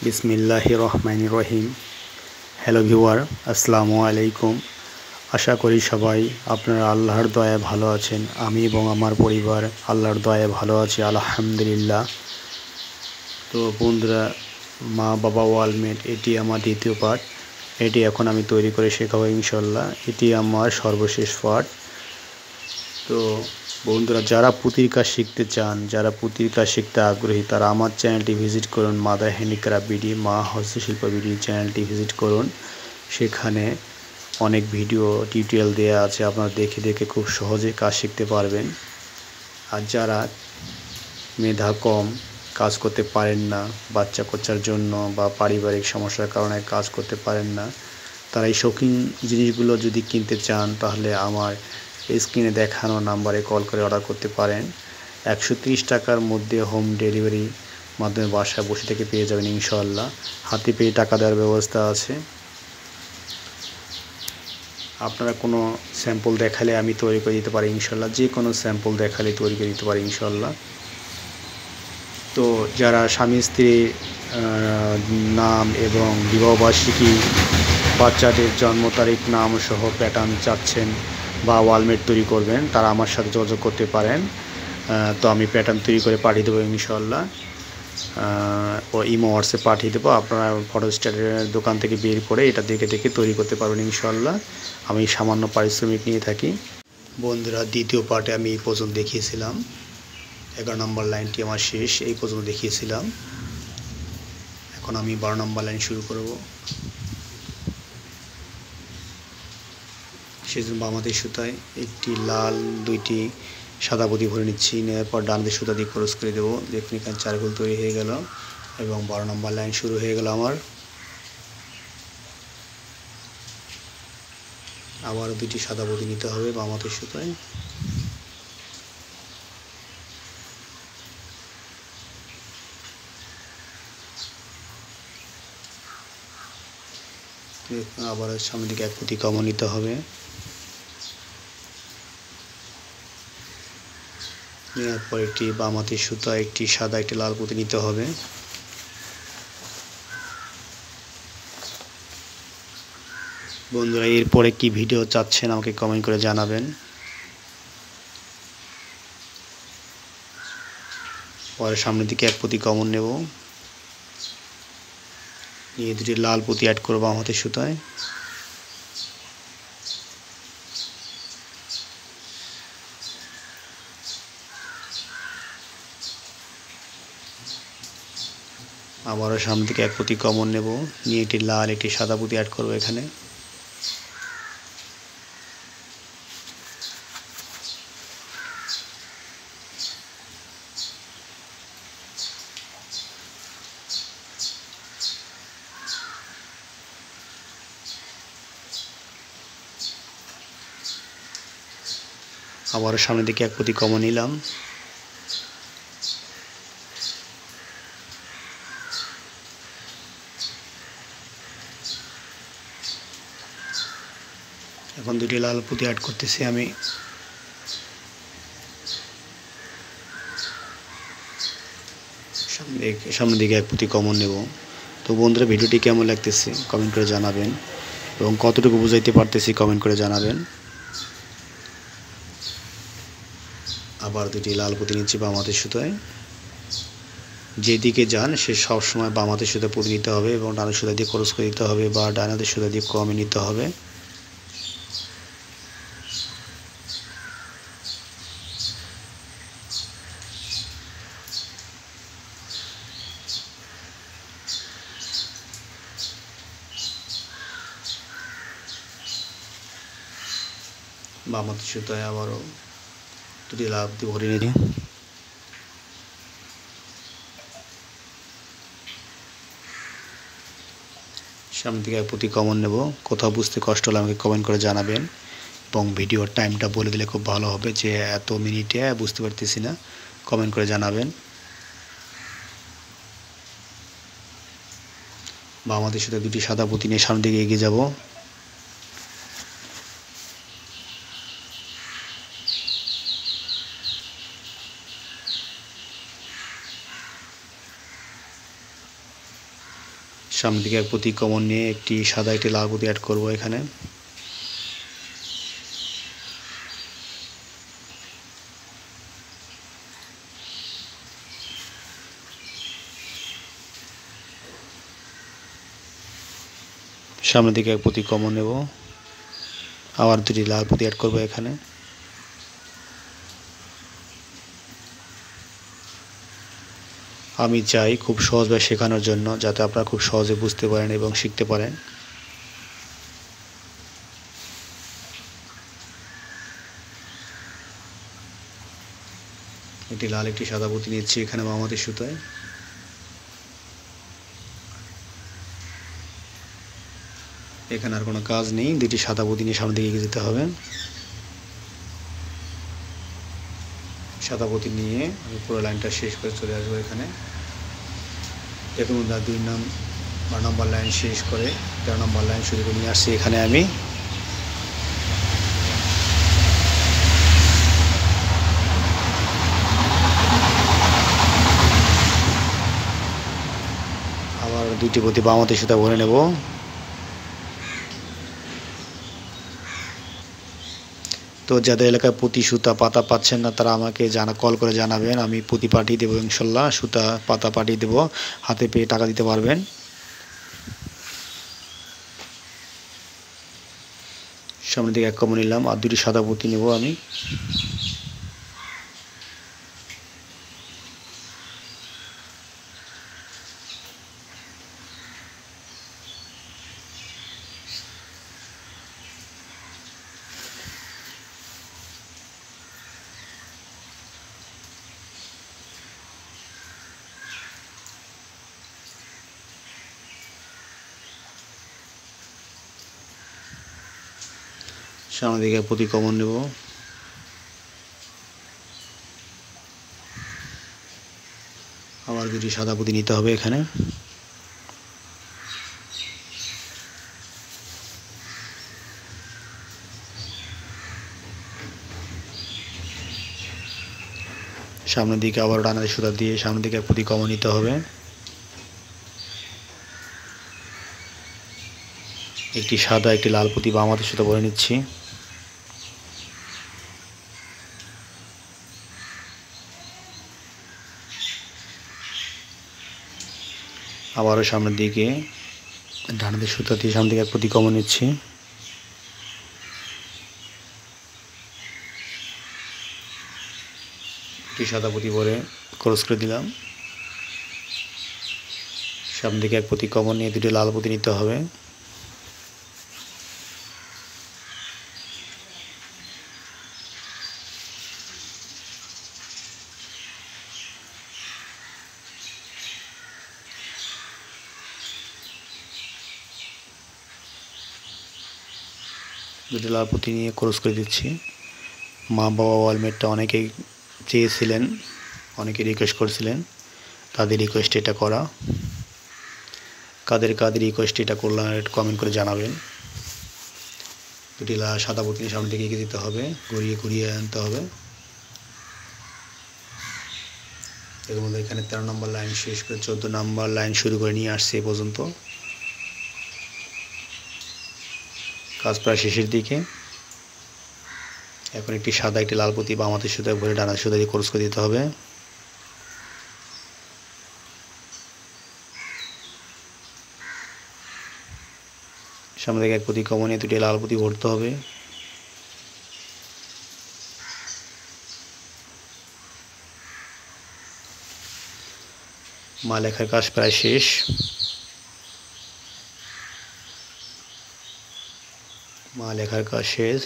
বিসমিল্লাহির রহমানির রহিম। Hello viewer, আসসালামু আলাইকুম। আশা করি সবাই আপনারা আল্লাহর দয়ায় ভালো আছেন। আমি এবং আমার পরিবার আল্লাহর দয়ায় ভালো আছি, আলহামদুলিল্লাহ। তো বন্ধুরা, মা বাবা ওয়ালমেট এটি আমার দ্বিতীয় পার্ট। এটি এখন আমি তৈরি করে শেখাবো ইনশাল্লাহ। এটি আমার সর্বশেষ পার্ট। তো বন্ধুরা, যারা পুঁতির কাজ শিখতে চান, যারা পুঁতির কাজ শিখতে আগ্রহী, তারা আমার চ্যানেলটি ভিজিট করুন। মাদার হ্যান্ডিক্রাফট বিডি, মা হস্তশিল্প বিডি চ্যানেলটি ভিজিট করুন। সেখানে অনেক ভিডিও টিউটোরিয়াল দেওয়া আছে, আপনারা দেখে দেখে খুব সহজে কাজ শিখতে পারবেন। আর যারা মেধা কম, কাজ করতে পারেন না, বাচ্চা কাচ্চার জন্য বা পারিবারিক সমস্যার কারণে কাজ করতে পারেন না, তারা এই শৌখিন জিনিসগুলো যদি কিনতে চান, তাহলে আমার স্ক্রিনে দেখানো নাম্বারে কল করে অর্ডার করতে পারেন। 130 টাকার মধ্যে হোম ডেলিভারি মাধ্যমে বাসায় বসে থেকে পেয়ে যাবেন ইনশাআল্লাহ। হাতে পেয়ে টাকা দেওয়ার ব্যবস্থা আছে। আপনারা কোনো স্যাম্পল দেখালে আমি তৈরি করে দিতে পারি ইনশাআল্লাহ। যে কোনো স্যাম্পল দেখালে তৈরি করে দিতে পারি ইনশাআল্লাহ। তো যারা স্বামী স্ত্রীর নাম এবং বিবাহবার্ষিকী, বাচ্চাদের জন্ম তারিখ, নাম সহ প্যাটার্ন চাচ্ছেন বা ওয়ালমেট তৈরি করবেন, তারা আমার সাথে যোগাযোগ করতে পারেন। তো আমি প্যাটার্ন তৈরি করে পাঠিয়ে দেবো ইনশাআল্লাহ। ও ইমো হোয়াটসঅ্যাপ পাঠিয়ে দেবো। আপনারা ফটোস্ট্যাটের দোকান থেকে বের করে এটা দেখে দেখে তৈরি করতে পারবেন ইনশাআল্লাহ। আমি সামান্য পারিশ্রমিক নিয়ে থাকি। বন্ধুরা, দ্বিতীয় পার্টে আমি এই পর্যন্ত দেখিয়েছিলাম। 11 নম্বর লাইনটি আমার শেষ, এই পর্যন্ত দেখিয়েছিলাম। এখন আমি 12 নম্বর লাইন শুরু করব। সেজন্য বাম হাতের সুতায় একটি লাল, দুইটি সাদা পুঁতি ভরে নিচ্ছি। নেওয়ার পর ডান হাতের সুতা দিয়ে ক্রস করে দেবো। দেখুন এখানে 4 গোল তৈরি হয়ে গেল এবং 12 নম্বর লাইন শুরু হয়ে গেল আমার। আবারও দুটি সাদা পুঁতি নিতে হবে বাম হাতের সুতায়। আবার সামনের দিকে এক পুঁতি কমও নিতে হবে। নেওয়ার পর একটি বাম হাতের সুতা, একটি সাদা, একটি লাল পুঁতি নিতে হবে। বন্ধুরা, এরপরে কি ভিডিও চাচ্ছেন আমাকে কমেন্ট করে জানাবেন। পরে সামনের দিকে এক পুঁতি কমন নেব, নিয়ে দুটি লাল পুঁতি অ্যাড করবো বাম হাতের সুতায়। আবারও সামনে থেকে এক পুঁতি কমন নেব, নিয়ে একটি লাল, একটি সাদা পুঁতি অ্যাড করবো এখানে। আবারও সামনের দিকে এক পুঁতি কমন নিলাম। এখন দুটি লাল পুঁতি অ্যাড করতেছি আমি। সামনের দিকে এক পুঁতি কমন নেব। তো বন্ধুরা, ভিডিওটি কেমন লাগতেছে কমেন্ট করে জানাবেন এবং কতটুকু বুঝাইতে পারতেছি কমেন্ট করে জানাবেন। আবার দুটি লাল পুঁতি নিচ্ছি বাম হাতের সুতায়। যেদিকে যান সে সবসময় বাম হাতের সুতা পুঁতি নিতে হবে এবং ডান সুতা দিয়ে ক্রস করে দিতে হবে বা ডান হাতের সুতা দিয়ে কমে নিতে হবে। বাম হাতের সুতায় আবারও দুটি লাল পুঁতি ভরে নিয়ে সামনে থেকে এক পুঁতি কমন নেব। কোথাও বুঝতে কষ্ট হলে আমাকে কমেন্ট করে জানাবেন এবং ভিডিওর টাইমটা বলে দিলে খুব ভালো হবে, যে এত মিনিটে বুঝতে পারতেছি না, কমেন্ট করে জানাবেন। বাম হাতের সাথে দুটি সাদা পুঁতি নিয়ে সামনের দিকে এগিয়ে যাব। সামনের দিকে এক পুঁতি কমন নিয়ে একটি সাদা একটি লাল পুঁতি অ্যাড করব এখানে। সামনের দিকে এক পুঁতি কমন নেব, আবার দুটি লাল পুঁতি অ্যাড করব এখানে। আমি চাই খুব সহজভাবে শেখানোর জন্য, যাতে আপনারা খুব সহজে বুঝতে পারেন এবং শিখতে পারেন। একটি লাল একটি সাদা পুঁতি নিচ্ছি এখানে বাম হাতের সুতায়। এখানে আর কোনো কাজ নেই, দুটি সাদা পুঁতি নিয়ে সামনের দিকে এগিয়ে যেতে হবে। সাদা পুঁতি নিয়ে আমি পুরো লাইনটা শেষ করে চলে আসবো এখানে। দেখুন 2 নম্বর লাইন শেষ করে 13 নম্বর লাইন শুরু করে নিয়ে আসছি এখানে আমি। আবার দুইটি পুঁতি বাম হাতের সুতা ভরে নেব। তো যাদের এলাকায় পুঁতি সুতা পাতা পাচ্ছেন না, তারা আমাকে কল করে জানাবেন, আমি পুঁতি পাঠিয়ে দেবো ইনশাল্লাহ। সুতা পাতা পাঠিয়ে দেবো, হাতে পেয়ে টাকা দিতে পারবেন। সামনের দিকে এক কমন নিলাম, আর দুটি সাদা পুঁতি নেব আমি। সামনের দিকে পুঁতি কমন নেব, আবার দুটি সাদা পুঁতি নিতে হবে এখানে। সামনের দিকে আবার ডান হাতের সুতা দিয়ে সামনের দিকে পুঁতি কমন নিতে হবে। একটি সাদা একটি লাল পুঁতি বাম হাতের সুতা ভরে নিচ্ছি। আবারও সামনের দিকে ডান হাতের সুতা দিয়ে সামনের দিকে এক পুঁতি কমন নিচ্ছি। একটি সাদা পুঁতি ভরে ক্রস করে দিলাম। সামনের দিকে এক পুঁতি কমন নিয়ে দুটি লাল পুঁতি নিতে হবে। দুটি লাল পুঁতি নিয়ে ক্রস করে দিচ্ছি। মা বাবা ওয়ালমেটটা অনেকেই চেয়েছিলেন, অনেকে রিকোয়েস্ট করেছিলেন, তাদের রিকোয়েস্ট এটা করা। কাদের রিকোয়েস্ট এটা করলাম একটু কমেন্ট করে জানাবেন। দুটি সাদা পুঁতি নিয়ে সামনের দিকে এগিয়ে দিতে হবে, ঘুরিয়ে আনতে হবে। এর মধ্যে এখানে 13 নম্বর লাইন শেষ করে 14 নম্বর লাইন শুরু করে নিয়ে আসছে এ পর্যন্ত। কাজ প্রায় শেষের দিকে। এখন একটি সাদা একটি লাল পুঁতি বাম হাতের সুতায় ভরে ডান হাতের সুতা দিয়ে ক্রস করে দিতে হবে। সামনে থেকে এক পুঁতি কমন নিয়ে দুটি লাল পুঁতি ভরতে হবে। মা লেখার কাজ প্রায় শেষ। মা লেখার কাজ শেষ।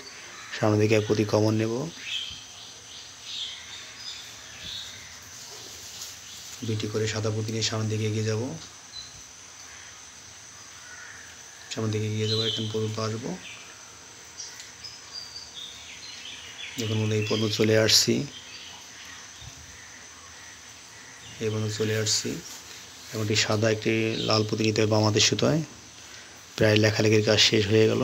সামনের দিকে এক পুঁতি কমন নেব, দুটি করে সাদা পুঁতি নিয়ে সামনের দিকে এগিয়ে যাব। সামনের দিকে এগিয়ে যাবো, এখান পর্যন্ত আসবো। দেখুন এই পর্যন্ত চলে আসছি, এই পর্যন্ত চলে আসছি। এবং একটি সাদা একটি লাল পুঁতি নিতে হবে বাম হাতের সুতায়। প্রায় লেখালেখির কাজ শেষ হয়ে গেল।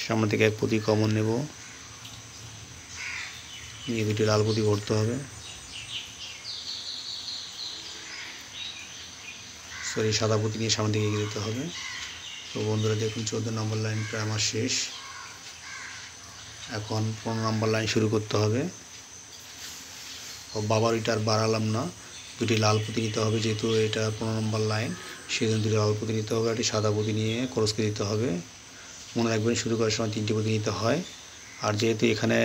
সামনে থেকে এক পুঁতি কমন নেব, নিয়ে দুটি লাল পুঁতি ভরতে হবে, সাদা পুঁতি নিয়ে সামনের দিকে এগিয়ে যেতে হবে। তো বন্ধুরা দেখুন 14 নম্বর লাইন প্রায় আমার শেষ। এখন 15 নম্বর লাইন শুরু করতে হবে। বাবার ওইটা আর বাড়ালাম না, দুটি লাল পুঁতি নিতে হবে, যেহেতু এটা 15 নম্বর লাইন সেজন্য দুটি লাল পুঁতি নিতে হবে, একটি সাদা পুঁতি নিয়ে ক্রসকে দিতে হবে। মনে রাখবেন শুরু করার সময় 3টি পুঁতি নিতে হয়, আর যেহেতু এখানে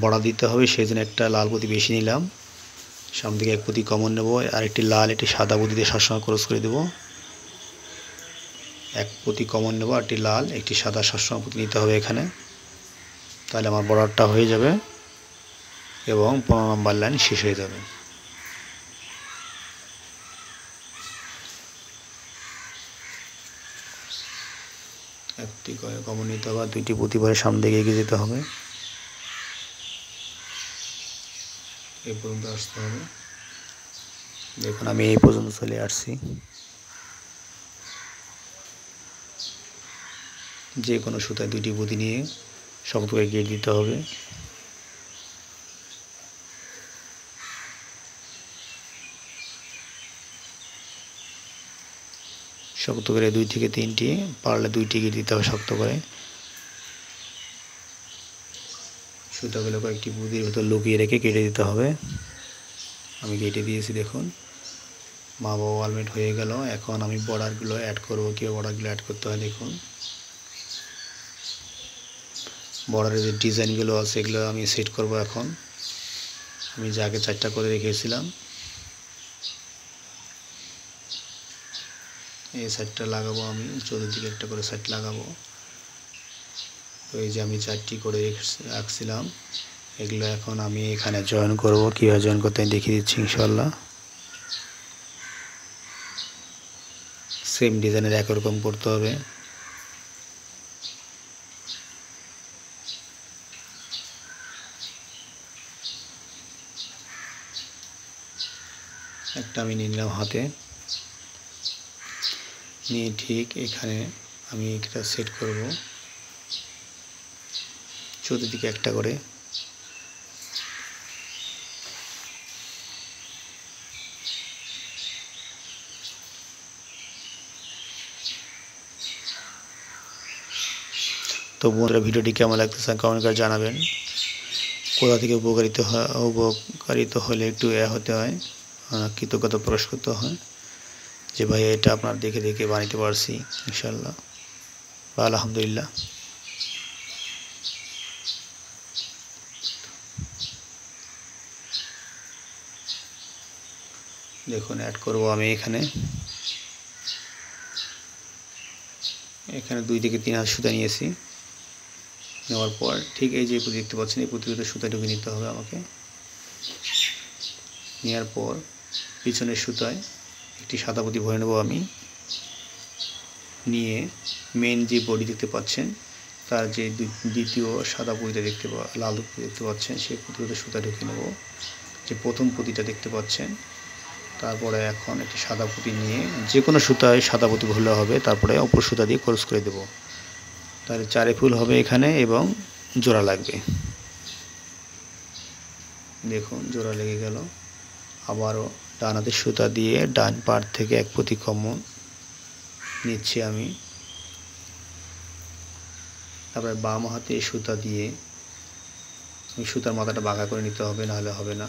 বড়া দিতে হবে সেই জন্য একটা লাল পুঁতি বেশি নিলাম। সামনে দিকে এক পুঁতি কমন নেব, আর একটি লাল একটি সাদা পুঁতি দিয়ে সবসময় ক্রস করে দেব। এক পুঁতি কমন নেব, আর একটি লাল একটি সাদা সবসময় পুঁতি নিতে হবে এখানে, তাহলে আমার বর্ডারটা হয়ে যাবে এবং 15 নম্বর লাইন শেষ হয়ে যাবে। একটি কমন নিতে হবে, আর দুইটি পুঁতি ভরে সামনে দিকে এগিয়ে যেতে হবে, এই পর্যন্ত আসতে হবে। দেখুন আমি এই পর্যন্ত চলে আসছি। যে কোনো সুতায় দুইটি পুঁতি নিয়ে শক্ত করে গেঁথে দিতে হবে। শক্ত করে 2 থেকে 3টি, পারলে 2টি গেঁথে দিতে হবে শক্ত করে। সুতাগুলো কয়েকটি পুঁতির ভেতর লুকিয়ে রেখে কেটে দিতে হবে। আমি কেটে দিয়েছি দেখুন। মা বাবা ওয়ালমেট হয়ে গেল। এখন আমি বর্ডারগুলো অ্যাড করব। কীভাবে বর্ডারগুলো অ্যাড করতে হয় দেখুন। বর্ডারের যে ডিজাইনগুলো আছে এগুলো আমি সেট করব। এখন আমি যে আগে 4টা করে রেখেছিলাম এই সাইডটা লাগাবো, আমি চতুর্দিকে একটা করে সাইড লাগাবো। তো এই যে আমি 4টি করে রাখছিলাম এগুলো এখন আমি এখানে জয়েন করব। কীভাবে জয়েন করতে আমি দেখিয়ে দিচ্ছি ইনশাআল্লাহ। সেম ডিজাইনের একরকম করতে হবে। একটা আমি নিয়ে নিলাম হাতে, নিয়ে ঠিক এখানে আমি এটা সেট করব, চতুর্দিকে একটা করে। তো বন্ধুরা ভিডিওটি কেমন লাগতেছে কমেন্ট করে জানাবেন। কোথা থেকে উপকারিত হলে একটু হতে হয়, কৃতজ্ঞতা প্রকাশ করতে হয় যে ভাই এটা আপনার দেখে দেখে বানাতে পারছি ইনশাআল্লাহ, আলহামদুলিল্লাহ। দেখুন অ্যাড করব আমি এখানে 2 থেকে 3 হাত সুতা নিয়েছি। নেওয়ার পর ঠিক এই যে পুঁতি দেখতে পাচ্ছেন এই পুঁতিতে সুতা ঢুকিয়ে নিতে হবে আমাকে। নেওয়ার পর পিছনের সুতায় একটি সাদা পুঁতি ভরে নেব আমি। নিয়ে মেন যে বডি দেখতে পাচ্ছেন তার যে দ্বিতীয় সাদা পুঁতিটা লাল পুঁতি দেখতে পাচ্ছেন সেই পুঁতিতে সুতা ঢুকিয়ে নেব। যে প্রথম পুঁতিটা দেখতে পাচ্ছেন, তারপরে এখন একটি সাদা পুঁতি নিয়ে যে কোনো সুতায় সাদা পুঁতি ভরলে হবে, তারপরে অপর সুতা দিয়ে ক্রস করে দেব। তাহলে 4 ফুল হবে এখানে এবং জোড়া লাগবে। দেখুন জোড়া লেগে গেল। আবারও ডান হাতের সুতা দিয়ে ডান পাড় থেকে এক পুঁতি কমন নিচ্ছি আমি। তারপরে বাম হাতে সুতা দিয়ে সুতার মাথাটা বাঁকা করে নিতে হবে, নাহলে হবে না।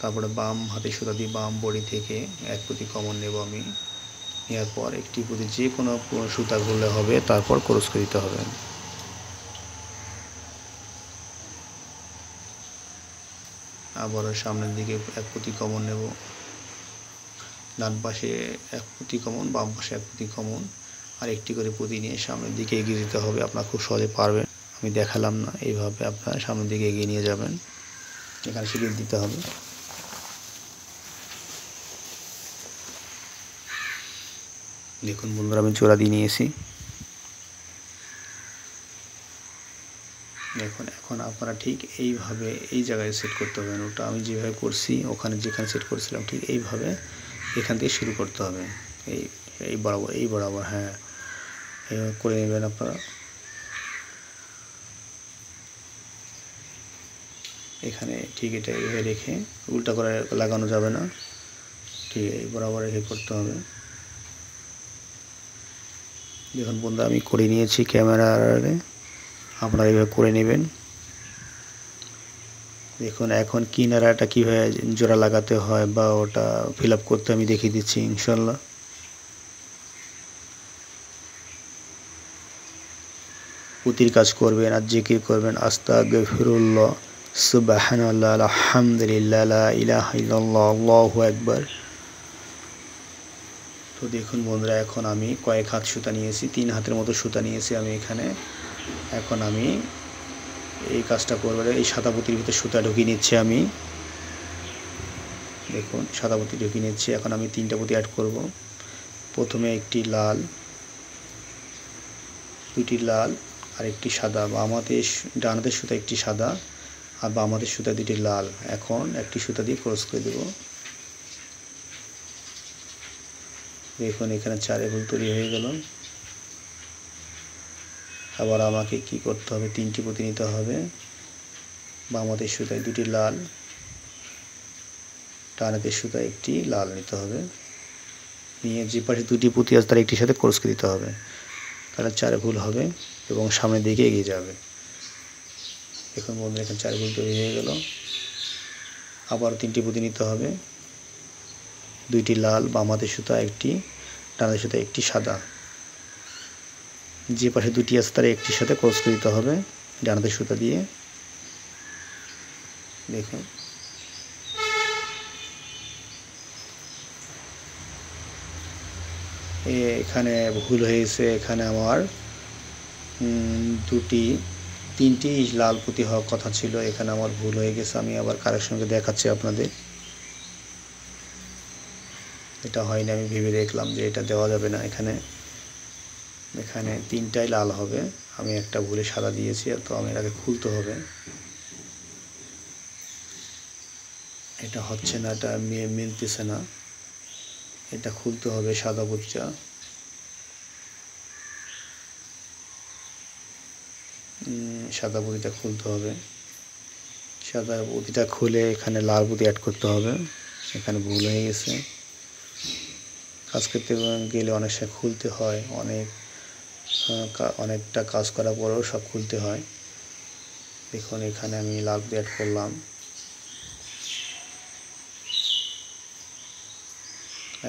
তারপরে বাম হাতে সুতা দিয়ে বাম বডি থেকে এক পুঁতি কমন নেব আমি। নেওয়ার পর একটি পুঁতি যে কোনো সুতা করলে হবে, তারপর ক্রস করে দিতে হবে। আবারও সামনের দিকে এক পুঁতি কমন নেব, ডান পাশে এক পুঁতি কমন, বাম পাশে এক পুঁতি কমন, আর একটি করে পুঁতি নিয়ে সামনের দিকে এগিয়ে যেতে হবে। আপনারা খুব সহজে পারবেন, আমি দেখালাম না, এইভাবে আপনারা সামনের দিকে এগিয়ে নিয়ে যাবেন। এখানে শিখিয়ে দিতে হবে। দেখুন বন্ধুরা আমি জোড়া দিয়ে নিয়েছি। দেখুন এখন আপনারা ঠিক এইভাবে এই জায়গায় সেট করতে হবে। ওটা আমি যেভাবে করছি ওখানে যেখানে সেট করছিলাম ঠিক এইভাবে এখান থেকে শুরু করতে হবে। এই বরাবর হ্যাঁ, এইভাবে করে নেবেন আপনারা। এখানে ঠিক এটা এইভাবে রেখে উল্টা করে লাগানো যাবে না, ঠিক এই বরাবর রেখে করতে হবে। দেখুন বন্ধু আমি করে নিয়েছি ক্যামেরারে, আপনারা এইভাবে করে নেবেন। দেখুন এখন কিনারাটা কীভাবে জোড়া লাগাতে হয় বা ওটা ফিল আপ করতে আমি দেখিয়ে দিচ্ছি ইনশাল্লাহ। পুতির কাজ করবেন আর জিকির করবেন আস্তাগফিরুল্লাহ সুবহানাল্লাহ আলহামদুলিল্লাহ লা ইলাহা ইল্লাল্লাহ আল্লাহু আকবার। তো দেখুন বন্ধুরা এখন আমি কয়েক হাত সুতা নিয়েছি, 3 হাতের মতো সুতা নিয়েছি আমি এখানে। এখন আমি এই কাজটা করব, এই সাদা পুঁতির ভিতরে সুতা ঢুকিয়ে নিচ্ছি আমি। দেখুন সাদা পুঁতি ঢুকিয়ে নিচ্ছি। এখন আমি 3টা পুঁতি অ্যাড করব। প্রথমে একটি লাল, দুইটি লাল আর একটি সাদা, বাম হাতের ডান হাতের সুতা একটি সাদা আর বাম হাতের সুতা দুটি লাল। এখন একটি সুতা দিয়ে ক্রস করে দেব। দেখুন এখানে 4 ভুল তৈরি হয়ে গেল। আবার আমাকে কি করতে হবে, 3টি পুঁতি নিতে হবে। বাম হাতের সুতায় দুটি লাল, ডান হাতের সুতায় একটি লাল নিতে হবে। নিয়ে যে পাশে 2টি পুঁতি আছে তার একটির সাথে ক্রস করে দিতে হবে, তাহলে 4 ভুল হবে এবং সামনের দিকে এগিয়ে যাবে। দেখুন বন্ধুরা এখানে 4 ভুল তৈরি হয়ে গেল। আবার 3টি পুঁতি নিতে হবে, 2টি লাল, বাম হাতের সুতা একটি, ডান হাতের সুতা একটি সাদা। যে পাশে 2টি আছে তার একটির সাথে ক্রস করে দিতে হবে ডান হাতের সুতা দিয়ে। দেখুন এখানে ভুল হয়েছে, এখানে আমার 3টি লাল পুঁতি হওয়ার কথা ছিল, এখানে আমার ভুল হয়ে গেছে। আমি আবার কারেকশনকে দেখাচ্ছি আপনাদের। এটা হয়নি, আমি ভেবে দেখলাম যে এটা দেওয়া যাবে না। এখানে 3টাই লাল হবে, আমি একটা ভুলে সাদা দিয়েছি, তো আমি এটাকে খুলতে হবে। এটা হচ্ছে না, এটা মিলতেছে না, এটা খুলতে হবে সাদা পুঁতিটা। সাদা পুঁতিটা খুলতে হবে। সাদা পুঁতিটা খুলে এখানে লাল পুঁতি অ্যাড করতে হবে। এখানে ভুল হয়ে গেছে, কাজ করতে গেলে অনেক সময় খুলতে হয়, অনেকটা কাজ করার পরেও সব খুলতে হয়। দেখুন এখানে আমি লাল পুঁতি অ্যাড করলাম।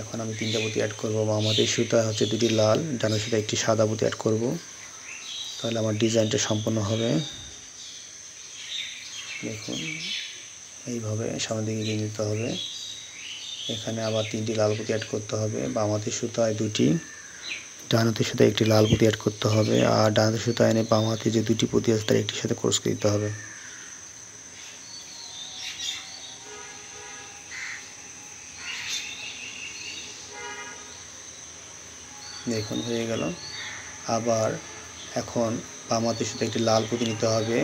এখন আমি 3টা পুঁতি অ্যাড করবো। আমাদের সুতা হচ্ছে 2টি লাল, ডানের সুতা একটি সাদা পুঁতি অ্যাড করব, তাহলে আমার ডিজাইনটা সম্পূর্ণ হবে। দেখুন এইভাবে সামনের দিকে এগিয়ে নিতে হবে। এখানে আবার 3টি লাল পুঁতি অ্যাড করতে হবে। বাম হাতের সুতায় 2টি, ডান হাতের সুতায় একটি লাল পুঁতি অ্যাড করতে হবে, আর ডান হাতের সুতা এনে বাম হাতে যে 2টি পুঁতি আছে তার একটির সাথে ক্রস করে দিতে হবে। দেখুন হয়ে গেল। আবার এখন বাম হাতের সুতায় একটি লাল পুঁতি নিতে হবে,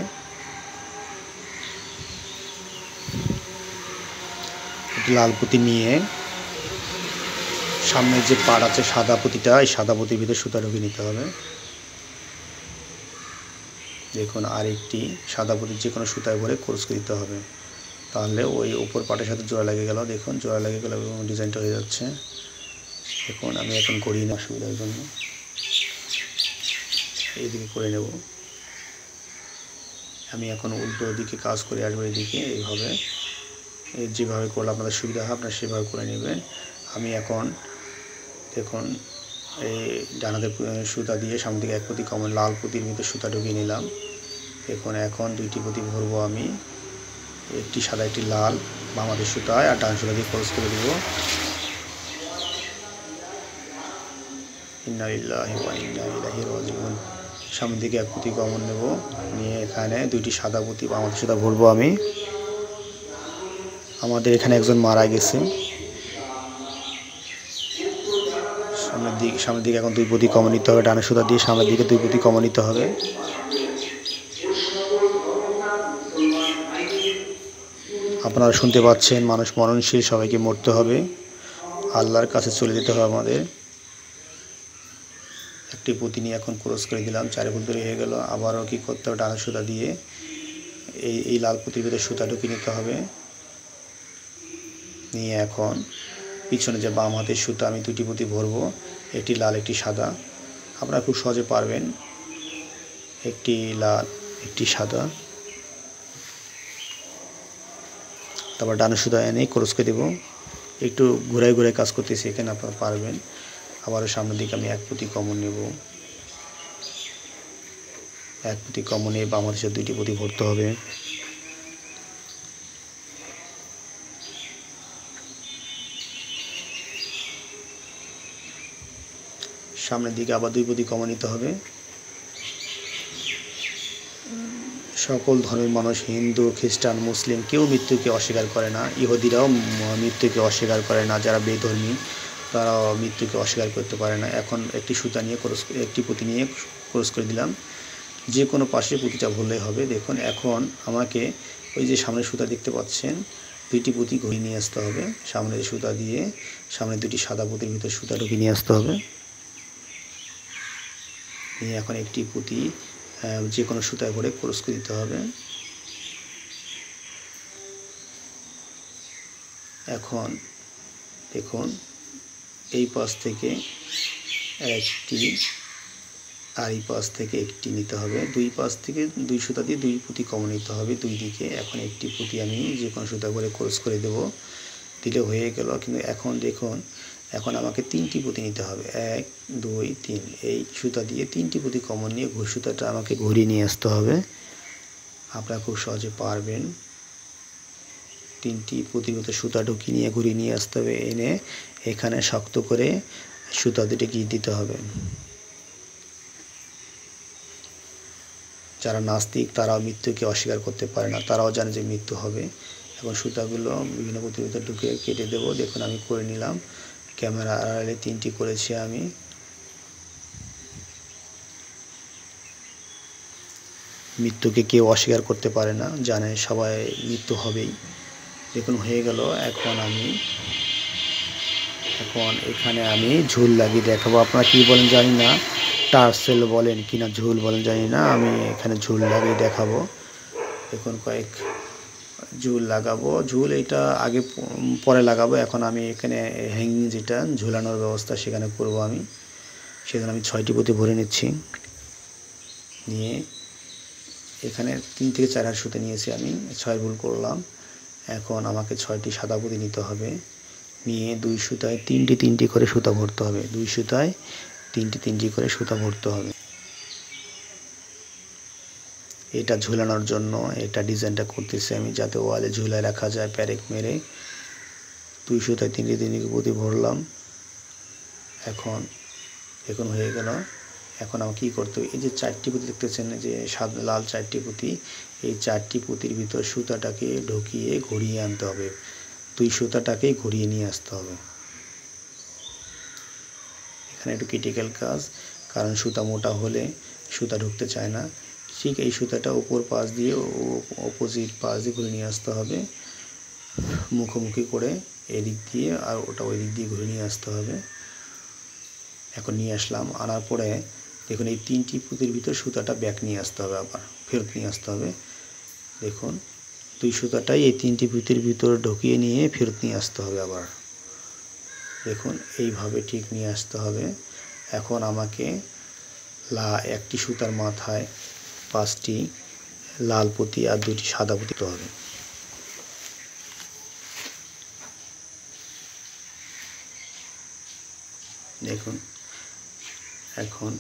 লাল পুঁতি নিয়ে সামনের যে পাড় আছে সাদা পুঁতিটা, এই সাদা পুঁতির ভিতরে সুতা ঢুকিয়ে নিতে হবে। দেখুন আর একটি সাদা পুঁতির যে কোনো সুতায় ভরে ক্রস করে দিতে হবে, তাহলে ওই উপর পাটের সাথে জোড়া লেগে গেল। দেখুন জোড়া লেগে গেল এবং ডিজাইনটা হয়ে যাচ্ছে। দেখুন আমি এখন করি না অসুবিধার জন্য, এইদিকে করে নেব। আমি এখন উল্টো দিকে কাজ করে আসবো, এদিকে এইভাবে, যেভাবে করলে আপনাদের সুবিধা হয় আপনারা সেভাবে করে নেবেন। আমি এখন দেখুন এই ডান হাতের সুতা দিয়ে সামনে দিকে 1 পুঁতি কমন লাল পুঁতির ভিতরে সুতা ঢুকিয়ে নিলাম। দেখুন এখন 2টি পুঁতি ভরবো আমি, একটি সাদা একটি লাল, বাম হাতের সুতায় আর ডান সুতা দিয়ে ক্রস করে দেব। ইন্না লিল্লাহি ওয়া ইন্না ইলাইহি রাজিউন। সামনের দিকে 1 পুঁতি কমন নেব, নিয়ে এখানে 2টি সাদা পুঁতি বাম হাতের সুতা ভরবো আমি। আমাদের এখানে একজন মারা গেছে। সামনের দিকে এখন 2 পুঁতি কমন নিতে হবে, ডানের সুতা দিয়ে সামনের দিকে 2 পুঁতি কমন নিতে হবে। আপনারা শুনতে পাচ্ছেন, মানুষ মরণশীল, সবাইকে মরতে হবে, আল্লাহর কাছে চলে যেতে হবে আমাদের। একটি পুঁতি নিয়ে এখন ক্রস করে দিলাম, 4 ভুল তৈরি হয়ে গেল। আবারও কি করতে হবে, ডানের সুতা দিয়ে এই লাল পুঁতির ভিতরে সুতা ঢুকিয়ে নিতে হবে। নিয়ে এখন পিছনে যে বাম হাতের সুতা আমি দুটি পুঁতি ভরবো, একটি লাল একটি সাদা। আপনারা খুব সহজে পারবেন। একটি লাল একটি সাদা, তারপর ডানের সুতা এনে ক্রস করে দেবো। একটু ঘুরায় ঘুরায় কাজ করতেছি, এখানে আপনারা পারবেন। আবারও সামনের দিকে আমি এক পুঁতি কমন নেব। এক পুঁতি কমন নিয়ে বাম হাতের দুইটি পুঁতি ভরতে হবে। সামনের দিকে আবার দুই পুঁতি কমন নিতে হবে। সকল ধর্মের মানুষ, হিন্দু, খ্রিস্টান, মুসলিম, কেউ মৃত্যুকে অস্বীকার করে না। ইহুদিরাও মৃত্যুকে অস্বীকার করে না। যারা বেধর্মী তারাও মৃত্যুকে অস্বীকার করতে পারে না। এখন একটি সুতা নিয়ে একটি পুঁতি নিয়ে ক্রস করে দিলাম। যে কোনো পাশে পুঁতিটা ভরলেই হবে। দেখুন এখন আমাকে ওই যে সামনে সুতা দেখতে পাচ্ছেন, দুইটি পুঁতি ঘুরিয়ে নিয়ে আসতে হবে। সামনে সুতা দিয়ে সামনে দুটি সাদা পুঁতির ভিতরে সুতা ঢুকিয়ে নিয়ে আসতে হবে। নিয়ে এখন একটি পুঁতি যে কোনো সুতায় ভরে ক্রস করে দিতে হবে। এখন দেখুন এই পাশ থেকে একটি আর এই পাশ থেকে একটি নিতে হবে। দুই পাশ থেকে দুই সুতা দিয়ে দুই পুঁতি কমন নিতে হবে দুই দিকে। এখন একটি পুঁতি আমি যে কোনো সুতা ভরে ক্রস করে দেব, দিলে হয়ে গেল। কিন্তু এখন দেখুন, এখন আমাকে তিনটি পুঁতি নিতে হবে। 1 2 3, এই সুতা দিয়ে তিনটি পুঁতি কমন নিয়ে সুতাটা আমাকে ঘুরিয়ে নিয়ে আসতে হবে। আপনারা খুব সহজে পারবেন। তিনটি পুঁতির ভিতরে সুতা ঢুকিয়ে নিয়ে ঘুরিয়ে নিয়ে আসতে হবে। এনে এখানে শক্ত করে সুতা দুটো গিয়ে দিতে হবে। যারা নাস্তিক তারাও মৃত্যুকে অস্বীকার করতে পারে না, তারাও জানে যে মৃত্যু হবে। এখন সুতাগুলো বিভিন্ন পুঁতির ভিতরে ঢুকে কেটে দেবো। দেখুন আমি করে নিলাম। ক্যামেরা আড়ালে তিনটি করেছি আমি। মৃত্যুকে কেউ অস্বীকার করতে পারে না, জানে সবাই মৃত্যু হবেই। দেখুন হয়ে গেল। এখন এখানে আমি ঝুল লাগিয়ে দেখাবো। আপনারা কি বলেন জানি না, টার্সেল বলেন কি না ঝুল বলেন জানি না, আমি এখানে ঝুল লাগিয়ে দেখাবো। দেখুন কয়েক ঝুল লাগাবো। ঝুল এটা আগে পরে লাগাবো। এখন আমি এখানে হ্যাঙ্গিং যেটা ঝুলানোর ব্যবস্থা সেখানে করব আমি। সেখানে আমি 6টি পুঁতি ভরে নিচ্ছি। নিয়ে এখানে 3 থেকে 4 হাত সুতো নিয়েছি আমি, 6 ভুল করলাম। এখন আমাকে 6টি সাদা পুঁতি নিতে হবে। নিয়ে দুই সুতায় তিনটি করে সুতা ভরতে হবে। দুই সুতায় তিনটি করে সুতা ভরতে হবে। এটা ঝুলানোর জন্য এটা ডিজাইনটা করতেছি আমি, যাতে ওয়ালে ঝুলায় রাখা যায় প্যারেক মেরে। দুই সুতায় তিনটি পুঁতি ভরলাম। এখন হয়ে গেল। এখন আমাকে কী করতে হবে, এই যে 4টি পুঁতি দেখতেছেন, যে লাল 4টি পুঁতি, এই 4টি পুঁতির ভিতর সুতাটাকে ঢুকিয়ে ঘুরিয়ে আনতে হবে। দুই সুতাটাকে ঘুরিয়ে নিয়ে আসতে হবে। এখানে একটু ক্রিটিক্যাল কাজ, কারণ সুতা মোটা হলে সুতা ঢুকতে চায় না। ঠিক এই সুতাটা উপর পাশ দিয়ে অপোজিট পাশ দিয়ে ঘুরে নিয়ে আসতে হবে, মুখোমুখি করে এদিক দিয়ে, আর ওটা ওই দিক দিয়ে ঘুরে নিয়ে আসতে হবে। এখন নিয়ে আসলাম। আনার পরে দেখুন এই 3টি পুঁতির ভিতর সুতাটা ব্যাক নিয়ে আসতে হবে, আবার ফেরত নিয়ে আসতে হবে। দেখুন দুই সুতাটাই এই 3টি পুঁতির ভিতর ঢুকিয়ে নিয়ে ফেরত নিয়ে আসতে হবে আবার। দেখুন এইভাবে ঠিক নিয়ে আসতে হবে। এখন আমাকে একটি সুতার মাথায় 5টি লাল পুঁতি আর 2টি সাদা পুঁতি দিতে হবে। দেখুন এখন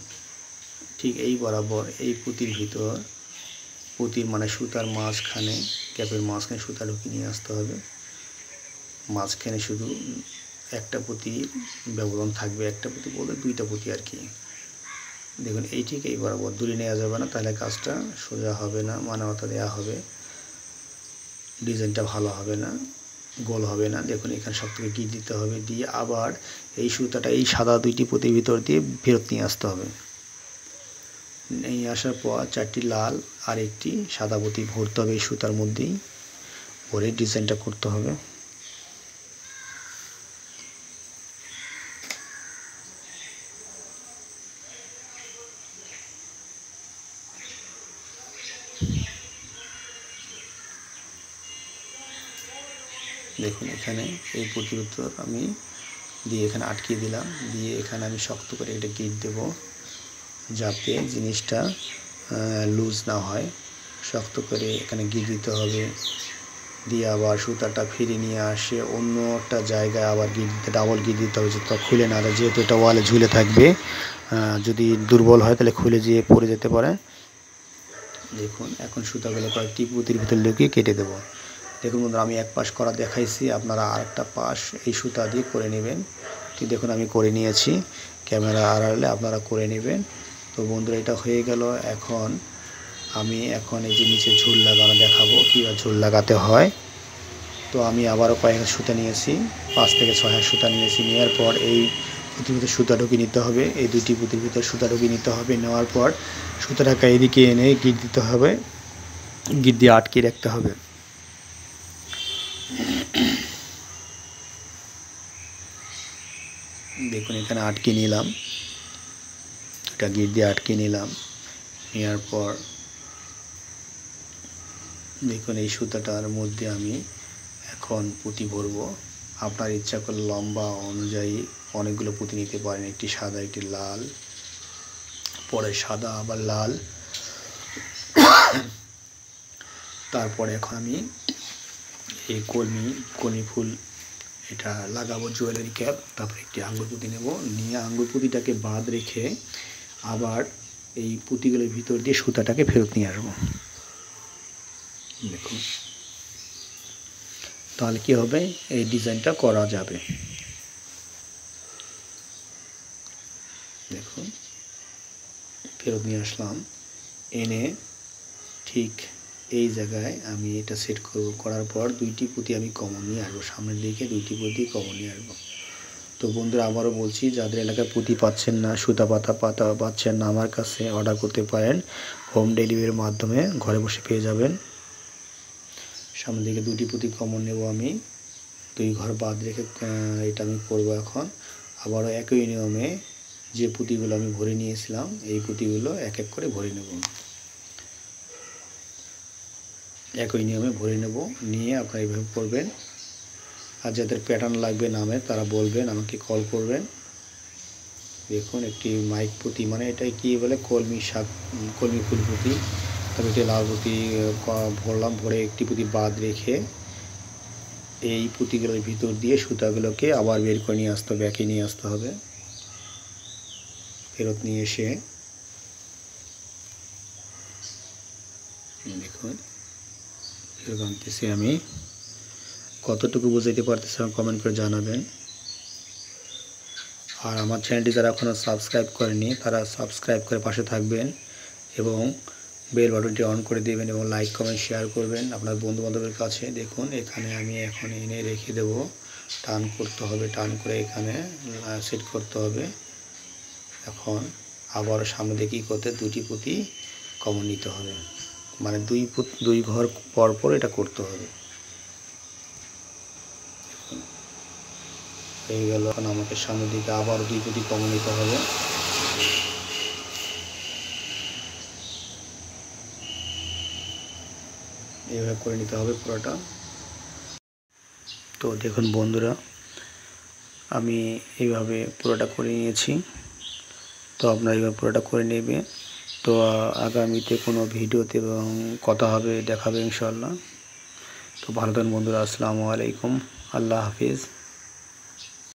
ঠিক এই বরাবর এই পুঁতির ভিতর, পুঁতির মানে সুতার মাঝখানে, ক্যাপের মাঝখানে সুতা ঢুকিয়ে নিয়ে আসতে হবে। মাঝখানে শুধু একটা পুঁতি ব্যবধান থাকবে, একটা পুঁতি বলতে 2টা পুঁতি আর কি। দেখুন এই ঠিক এই বরাবর, দূরে নেওয়া যাবে না, তাহলে কাজটা সোজা হবে না, মানে মাথা দেওয়া হবে, ডিজাইনটা ভালো হবে না, গোল হবে না। দেখুন এখানে সব থেকে গিট দিতে হবে, দিয়ে আবার এই সুতাটা এই সাদা 2টি পুঁতির ভিতর দিয়ে ফেরত নিয়ে আসতে হবে। নিয়ে আসার পর 4টি লাল আর একটি সাদা পুঁতি ভরতে হবে এই সুতার মধ্যেই, ভরে ডিজাইনটা করতে হবে। দেখুন এখানে এই পুঁতির ভিতর আমি দিয়ে এখানে আটকে দিলাম, দিয়ে এখানে আমি শক্ত করে এটা গিট দেব, যাতে জিনিসটা লুজ না হয়। শক্ত করে এখানে গিট দিতে হবে, দিয়ে আবার সুতাটা ফিরে নিয়ে আসে অন্য একটা জায়গায় আবার গিট দিতে, ডাবল গিট দিতে হবে যাতে খুলে না যায়, যেহেতু এটা ওয়ালে ঝুলে থাকবে। যদি দুর্বল হয় তাহলে খুলে যেয়ে পড়ে যেতে পারে। দেখুন এখন সুতাগুলো কয়েকটি পুঁতির ভিতর ঢুকিয়ে কেটে দেবো। দেখুন বন্ধুরা, আমি এক পাশ করা দেখাইছি, আপনারা আরেকটা পাশ এই সুতা দিয়ে করে নেবেন। ঠিক দেখুন আমি করে নিয়েছি, ক্যামেরা আড়ালে আপনারা করে নেবেন। তো বন্ধুরা এটা হয়ে গেল। এখন আমি এই যে নিচে ঝুল লাগানো দেখাবো, কীভাবে ঝুল লাগাতে হয়। তো আমি আবারও কয়েক সুতা নিয়েছি, 5 থেকে 6 হাত সুতা নিয়েছি। নেওয়ার পর এই পুঁতির ভিতরে সুতা ঢুকিয়ে নিতে হবে, এই দুটি পুঁতির ভিতরে সুতা ঢুকিয়ে নিতে হবে। নেওয়ার পর সুতাটাকে এদিকে এনে গিট দিতে হবে, গিট দিয়ে আটকে রাখতে হবে। দেখুন এখানে আটকে নিলাম, এটা গিট দিয়ে আটকে নিলাম। নেওয়ার পর দেখুন এই সুতাটার মধ্যে আমি এখন পুঁতি ভরবো। আপনার ইচ্ছা করলে লম্বা অনুযায়ী অনেকগুলো পুঁতি নিতে পারেন, একটি সাদা একটি লাল, পরে সাদা আবার লাল। তারপরে এখন আমি এই কলমি ফুল এটা লাগাবো, জুয়েলারি ক্যাপ। তারপরে একটি আঙ্গুর পুঁতি নেব, নিয়ে আঙ্গুর পুঁতিটাকে বাদ রেখে আবার এই পুঁতিগুলোর ভিতর দিয়ে সুতাটাকে ফেরত নিয়ে আসবো। দেখুন তাহলে কি হবে, এই ডিজাইনটা করা যাবে। দেখুন ফেরত নিয়ে আসলাম, এনে ঠিক এই জায়গায় আমি এটা সেট করব। করার পর দুইটি পুঁতি আমি কমন নিয়ে আসবো, সামনের দিকে দুইটি পুঁতি কমন নিয়ে আসবো। তো বন্ধুরা আবারও বলছি, যাদের এলাকায় পুঁতি পাচ্ছেন না, সুতা পাতা পাচ্ছেন না, আমার কাছে অর্ডার করতে পারেন। হোম ডেলিভারির মাধ্যমে ঘরে বসে পেয়ে যাবেন। সামনের দিকে দুটি পুঁতি কমন নেব আমি, 2 ঘর বাদ রেখে এটা আমি করব। এখন আবারও একই নিয়মে যে পুঁতিগুলো আমি ভরে নিয়েছিলাম, এই পুঁতিগুলো এক এক করে ভরে নেব, একই নিয়মে ভরে নেব। নিয়ে আপনারা এইভাবে করবেন। আর যাদের প্যাটার্ন লাগবে নামে তারা বলবেন, আমাকে কল করবেন। দেখুন একটি মাইক পুঁতি, মানে এটাই কি বলে, কলমি ফুল পুঁতি। তবে একটি লাল পুঁতি ভরলাম, ভরে একটি পুঁতি বাদ রেখে এই পুঁতিগুলোর ভিতর দিয়ে সুতাগুলোকে আবার বের করে নিয়ে আসতে হবে, একে নিয়ে আসতে হবে। ফেরত নিয়ে এসে দেখুন এরকম আনতেছি আমি। কতটুকু বুঝাইতে পারতেছি কমেন্ট করে জানাবেন। আর আমার চ্যানেলটি যারা এখনও সাবস্ক্রাইব করেনি তারা সাবস্ক্রাইব করে পাশে থাকবেন এবং বেল বাটনটি অন করে দেবেন এবং লাইক কমেন্ট শেয়ার করবেন আপনার বন্ধুবান্ধবের কাছে। দেখুন এখানে আমি এখন এনে রেখে দেব, টান করতে হবে, টান করে এখানে সেট করতে হবে। এখন আবার সামনে দিয়ে কী করতে, দুটি পুঁতি কমন নিতে হবে, মানে দুই ঘর পর পর এটা করতে হবে। হয়ে গেল। এখন আমাকে সামনের দিকে আবার 2 পুঁতি কমন নিতে হবে। এইভাবে করে নিতে হবে পুরোটা। তো দেখুন বন্ধুরা, আমি এইভাবে পুরোটা করে নিয়েছি। তো আপনারা এইভাবে পুরোটা করে নেবে। তো আগামীতে কোনো ভিডিওতে এবং কথা হবে, দেখাবে ইনশাআল্লাহ। তো ভালো থাকুন বন্ধুরা, আসসালামু আলাইকুম, আল্লাহ হাফিজ।